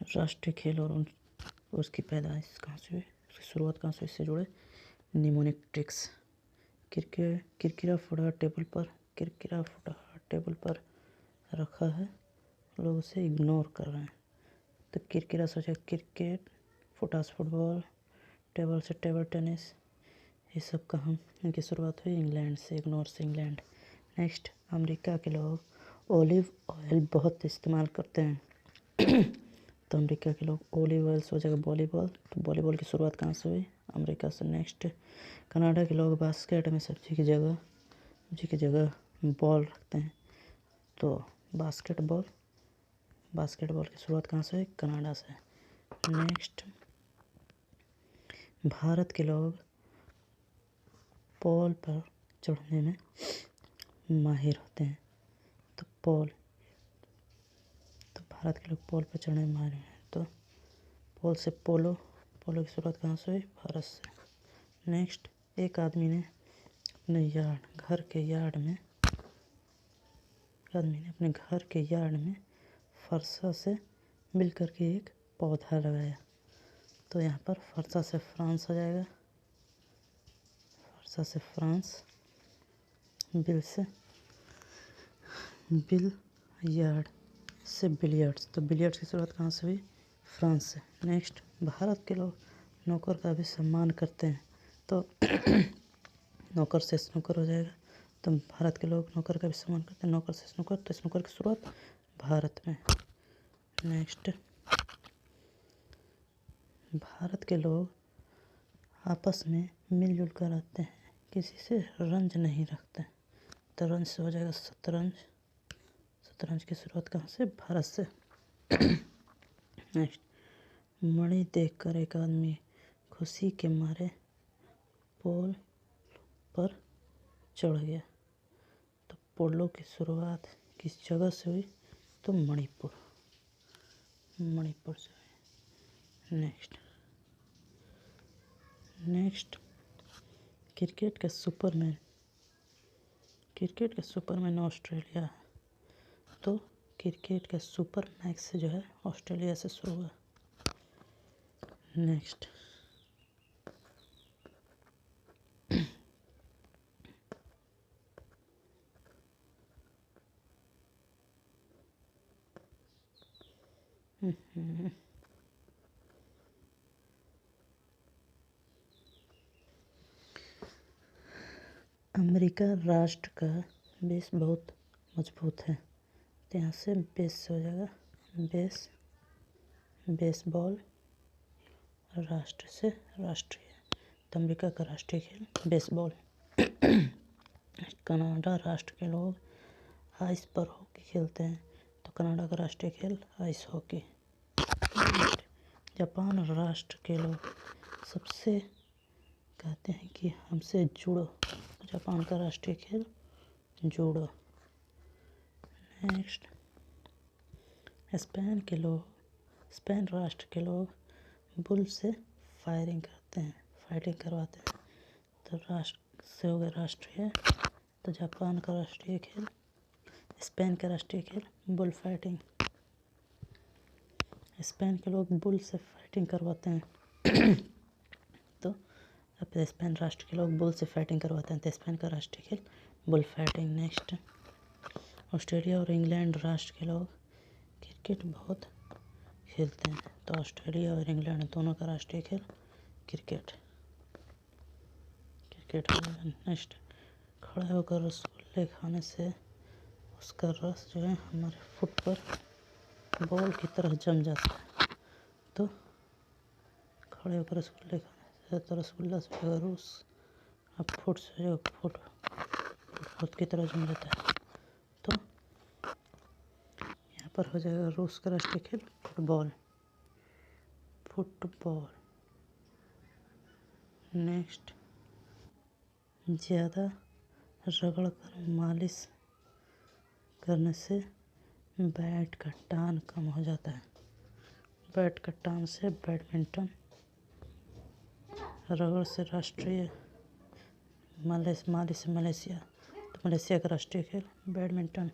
राष्ट्रीय खेल और उसकी पैदाइश कहाँ से हुई, उसकी शुरुआत कहाँ से, इससे जुड़े निमोनिक ट्रिक्स। किरकिरा फुटा टेबल पर रखा है, लोग उसे इग्नोर कर रहे हैं। तो किरकिरा सोचा क्रिकेट, फुटा से फुटबॉल, टेबल से टेबल टेनिस, ये सब कहाँ इनकी शुरुआत हुई, इंग्लैंड से, इग्नोर से इंग्लैंड। नेक्स्ट, अमेरिका के लोग ओलिव ऑयल बहुत इस्तेमाल करते हैं। तो अमेरिका के लोग ओलिव ऑयल से हो जाएगा वॉलीबॉल, तो वॉलीबॉल की शुरुआत कहाँ से हुई, अमेरिका से। नेक्स्ट, कनाडा के लोग बास्केट में सब्जी की जगह बॉल रखते हैं, तो बास्केटबॉल की शुरुआत कहाँ से हुई, कनाडा से। नेक्स्ट, भारत के लोग पोल पर चढ़ने में माहिर होते हैं, तो भारत के लोग पोल पर चढ़ने में माहिर हैं, तो पोल से पोलो की शुरुआत कहाँ से हुई, भारत से। नेक्स्ट, एक आदमी ने अपने घर के यार्ड में फरसा से मिलकर के एक पौधा लगाया, तो यहाँ पर फरसा से फ्रांस आ जाएगा, फरसा से फ्रांस, बिल यार्ड से बिलियर्ड्स, तो बिलियर्ड्स की शुरुआत कहाँ से हुई, फ्रांस से। नेक्स्ट, भारत के लोग नौकर का भी सम्मान करते हैं, तो नौकर से स्नूकर हो जाएगा, तो भारत के लोग नौकर का भी सम्मान करते हैं, नौकर से स्नूकर, तो स्नूकर की शुरुआत भारत में। नेक्स्ट, भारत के लोग आपस में मिलजुल कर रहते हैं, किसी से रंज नहीं रखते, तो रंज से हो जाएगा शतरंज की शुरुआत कहाँ से, भारत से। नेक्स्ट, मणि देखकर एक आदमी खुशी के मारे पोल पर चढ़ गया, तो पोलो की शुरुआत किस जगह से हुई, तो मणिपुर से हुई। नेक्स्ट, क्रिकेट का सुपरमैन ऑस्ट्रेलिया है, तो क्रिकेट का सुपर मैक्स जो है ऑस्ट्रेलिया से शुरू हुआ। नेक्स्ट, अमेरिका राष्ट्र का बेस बहुत मजबूत है, तो यहाँ से बेस से हो जाएगा बेसबॉल, राष्ट्र से राष्ट्रीय, तो अमेरिका का राष्ट्रीय खेल बेसबॉल। कनाडा राष्ट्र के लोग आइस पर हॉकी खेलते हैं, तो कनाडा का राष्ट्रीय खेल आइस हॉकी। जापान राष्ट्र के लोग सबसे कहते हैं कि हमसे जुड़ो, जापान का राष्ट्रीय खेल जूडो। नेक्स्ट, स्पेन राष्ट्र के लोग बुल से फाइटिंग करवाते हैं, तो राष्ट्र से हो गया राष्ट्रीय, तो जापान का राष्ट्रीय खेल, स्पेन का राष्ट्रीय खेल बुल फाइटिंग, स्पेन के लोग बुल से फाइटिंग करवाते हैं। तो अब स्पेन राष्ट्र के लोग बुल से फाइटिंग करवाते हैं, तो स्पेन का राष्ट्रीय खेल बुल फाइटिंग। नेक्स्ट, ऑस्ट्रेलिया और इंग्लैंड राष्ट्र के लोग क्रिकेट बहुत खेलते हैं, तो ऑस्ट्रेलिया और इंग्लैंड दोनों का राष्ट्रीय खेल क्रिकेट हो गया। नेक्स्ट, खड़े होकर रसगुल्ले खाने से उसका रस जो है हमारे फुट पर बॉल की तरह जम जाता है, तो खड़े होकर रसगुल्ले खाने से, तो रसगुल्ला से अगर उस अब फुट से जो फुट की तरह जम जाता है, तो यहाँ पर हो जाएगा रूस का राष्ट्रीय खेल फुटबॉल। नेक्स्ट, ज़्यादा रगड़ कर मालिश करने से बैट का टान कम हो जाता है, बैट का टान से बैडमिंटन, रगड़ से राष्ट्रीय, मालिश से मलेशिया, तो मलेशिया का राष्ट्रीय खेल बैडमिंटन।